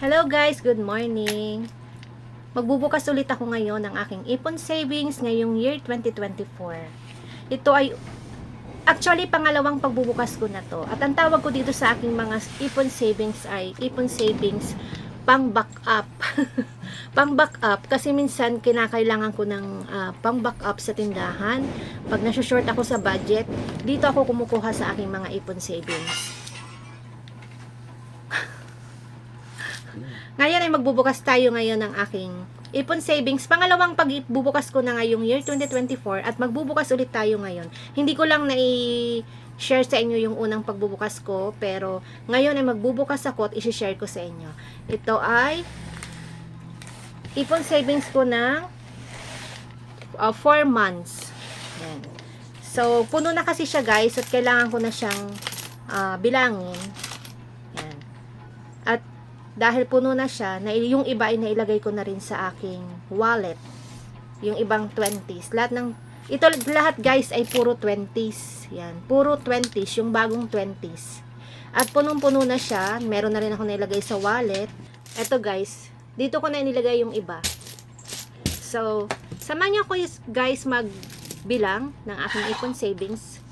Hello guys, good morning. Magbubukas ulit ako ngayon ng aking ipon savings ngayong year 2024. Ito ay actually pangalawang pagbubukas ko na to. At ang tawag ko dito sa aking mga ipon savings ay ipon savings pang backup. Pang backup kasi minsan kinakailangan ko ng pang backup sa tindahan. Pag nasa-short ako sa budget, dito ako kumukuha sa aking mga ipon savings. Ngayon ay magbubukas tayo ngayon ng aking ipon savings. Pangalawang pagbubukas ko na ngayong year 2024 at magbubukas ulit tayo ngayon. Hindi ko lang share sa inyo yung unang pagbubukas ko, pero ngayon ay magbubukas ako at i-share ko sa inyo. Ito ay ipon savings ko ng 4 months. Yan. So, puno na kasi siya guys at kailangan ko na siyang bilangin. Yan. At dahil puno na siya, yung iba ay nailagay ko na rin sa aking wallet. Yung ibang 20s. Lahat guys ay puro 20s. Yan. Puro 20s. Yung bagong 20s. At punong-puno na siya. Meron na rin ako nailagay sa wallet. Eto guys. Dito ko na nilagay yung iba. So, samahan niyo ako guys magbilang ng aking ipon savings.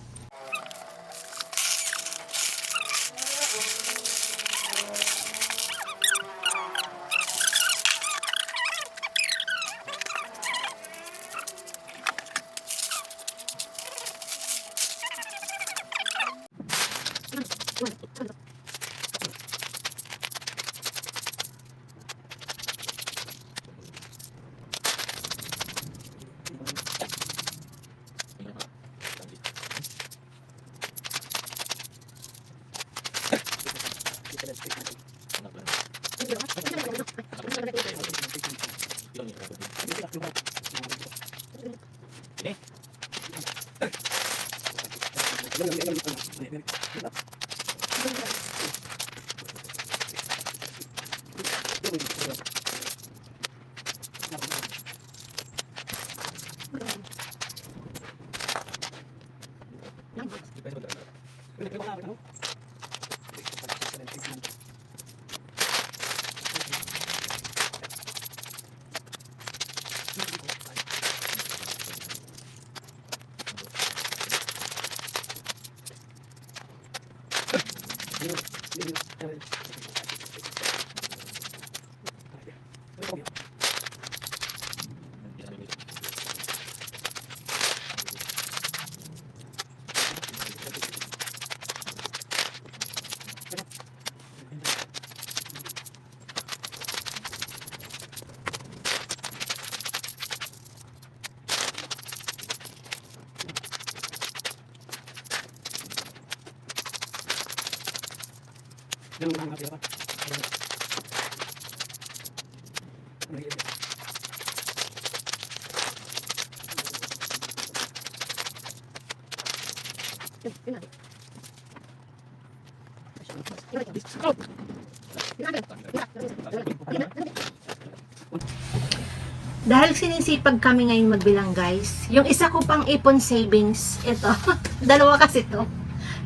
Dahil sinisipag kami ngayon magbilang guys, yung isa ko pang ipon savings, ito, dalawa kasi to.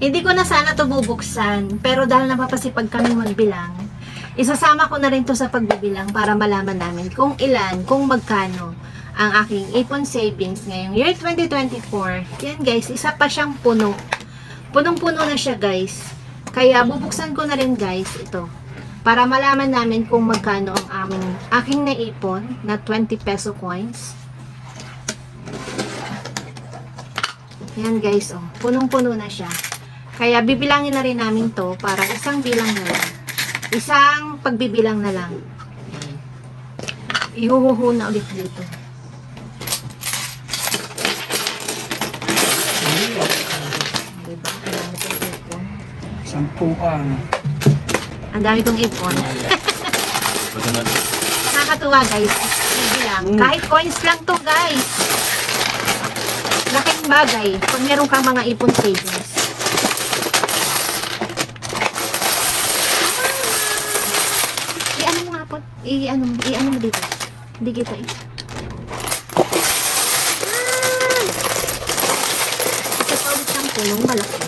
Hindi ko na sana to bubuksan, pero dahil napapasipag kami magbilang, isasama ko na rin to sa pagbibilang para malaman namin kung ilan, kung magkano ang aking ipon savings ngayong year 2024. Yan guys, isa pa siyang puno. Punong-puno na siya guys. Kaya bubuksan ko na rin guys ito. Para malaman namin kung magkano ang aking naipon na 20 peso coins. Yan guys, oh, punong-puno na siya. Kaya bibilangin na rin namin to para isang bilang na lang. Isang pagbibilang na lang. Ihuhuhu na ulit dito. Diba? Sampuan. Ang dami kong ipon. Nakakatuwa guys. Bilang. Kahit coins lang to guys. Laking bagay pag meron kang mga ipon savings. I-ano mo nga po? I-ano mo dito? Hindi kita Ito pa ulit ng punong malaki.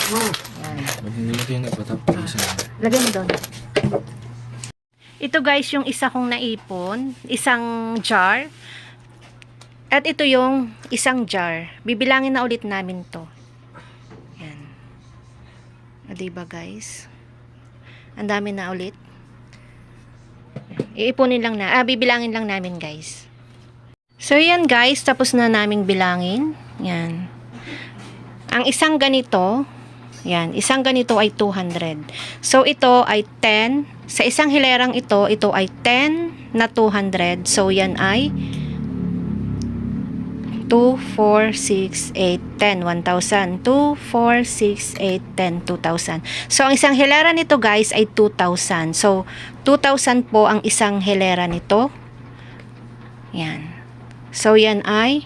Yan. Pag hindi mo tayo nagpatapos. Lagay mo doon. Ito guys, yung isa kong naipon. Isang jar. At ito yung isang jar. Bibilangin na ulit namin to. Yan. O, diba guys? Ang dami na ulit. Iipunin lang na. Bibilangin lang namin guys. So yan guys, tapos na naming bilangin. Yan. Ang isang ganito, yan, isang ganito ay 200. So ito ay 10. Sa isang hilerang ito ay 10 na 200. So yan ay 2, 4, 6, 8, 10, 1,000. 2, 4, 6, 8, 10, 2,000. So, ang isang hilera nito guys ay 2,000. So, 2,000 po ang isang hilera nito. Yan. So, yan ay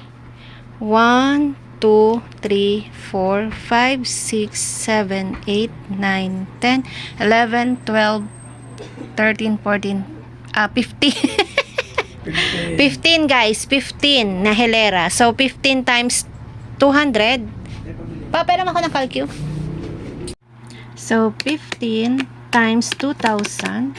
1, 2, 3, 4, 5, 6, 7, 8, 9, 10, 11, 12, 13, 14, 50. 15 guys, 15 na hilera. So, 15 times 200. Pera mo ako ng calcu. So, 15 times 2,000.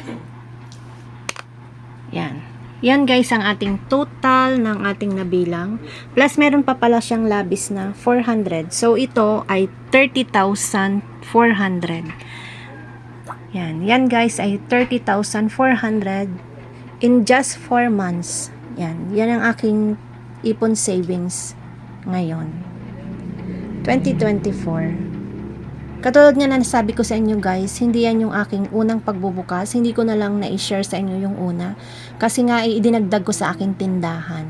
Yan. Yan guys ang ating total ng ating nabilang. Plus, meron pa pala siyang labis na 400. So, ito ay 30,400. Yan. Yan guys ay 30,400 in just 4 months. Yan. Yan ang aking ipon savings ngayon. 2024. Katulad nga na nasabi ko sa inyo guys, hindi yan yung aking unang pagbubukas. Hindi ko na lang na-share sa inyo yung una. Kasi nga idinagdag ko sa aking tindahan.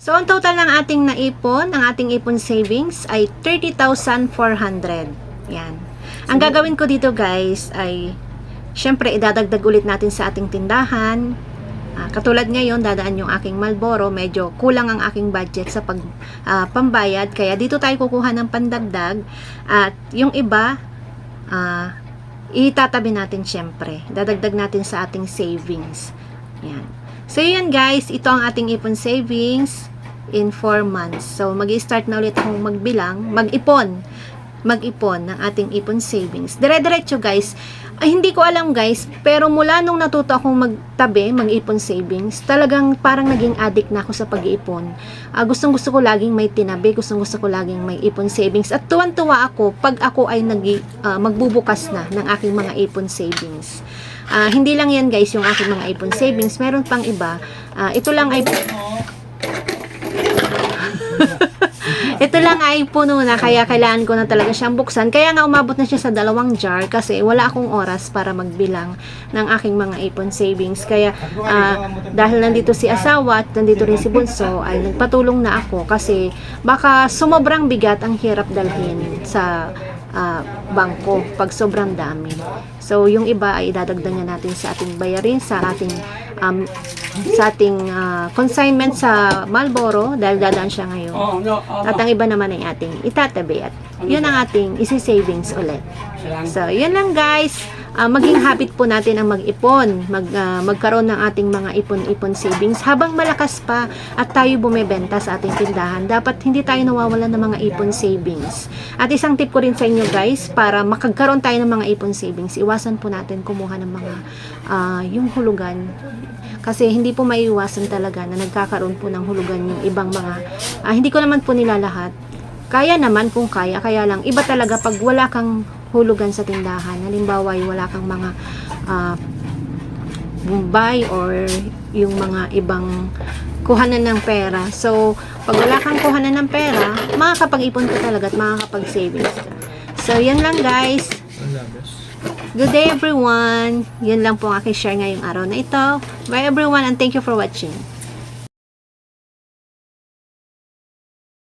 So, ang total ng ating naipon, ang ating ipon savings ay 30,400. Yan. Ang gagawin ko dito guys ay syempre, idadagdag ulit natin sa ating tindahan. Katulad ngayon, dadaan yung aking Marlboro. Medyo kulang ang aking budget sa pambayad. Kaya dito tayo kukuha ng pandagdag. At yung iba, itatabi natin syempre. Dadagdag natin sa ating savings. Yan. So, yun guys. Ito ang ating ipon savings in 4 months. So, mag-i-start na ulit akong magbilang. Mag-ipon ng ating ipon savings. Dire-diretso guys. Hindi ko alam guys, pero mula nung natuto akong magtabi, mag-ipon savings, talagang parang naging addict na ako sa pag-iipon. Gustong-gusto ko laging may tinabi, gustong-gusto ko laging may ipon savings. At tuwan-tuwa ako pag ako ay magbubukas na ng aking mga ipon savings. Hindi lang yan guys yung aking mga ipon savings, meron pang iba. Ito lang ay ito lang ay puno na, kaya kailangan ko na talaga siyang buksan. Kaya nga umabot na siya sa 2 jar kasi wala akong oras para magbilang ng aking mga ipon savings. Kaya dahil nandito si asawa at nandito rin si Bunso, ay nagpatulong na ako kasi baka sumobrang bigat ang hirap dalhin sa bangko pag sobrang dami. So, yung iba ay idadagdagan natin sa ating bayarin, sa ating consignment sa Marlboro dahil dadaan siya ngayon. At ang iba naman ay ating itatabi at yun ang ating isi-savings ulit. So, yun lang guys. Maging habit po natin ang mag-ipon, magkaroon ng ating mga ipon-ipon savings habang malakas pa at tayo bumebenta sa ating tindahan. Dapat hindi tayo nawawalan ng mga ipon savings. At isang tip ko rin sa inyo guys, para makagkaroon tayo ng mga ipon savings, iwasan po natin kumuha ng mga yung hulugan. Kasi hindi po maiiwasan talaga na nagkakaroon po ng hulugan yung ibang mga, hindi ko naman po nila lahat. Kaya naman kung kaya lang iba talaga pag wala kang hulugan sa tindahan. Halimbawa, wala kang mga buy or yung mga ibang kuhanan ng pera. So, pag wala kang kuhanan ng pera, makakapag-ipon ka talaga at makakapag-savings ka. So, yan lang guys. Good day everyone. Yan lang po ang aking share ngayong araw na ito. Bye everyone and thank you for watching.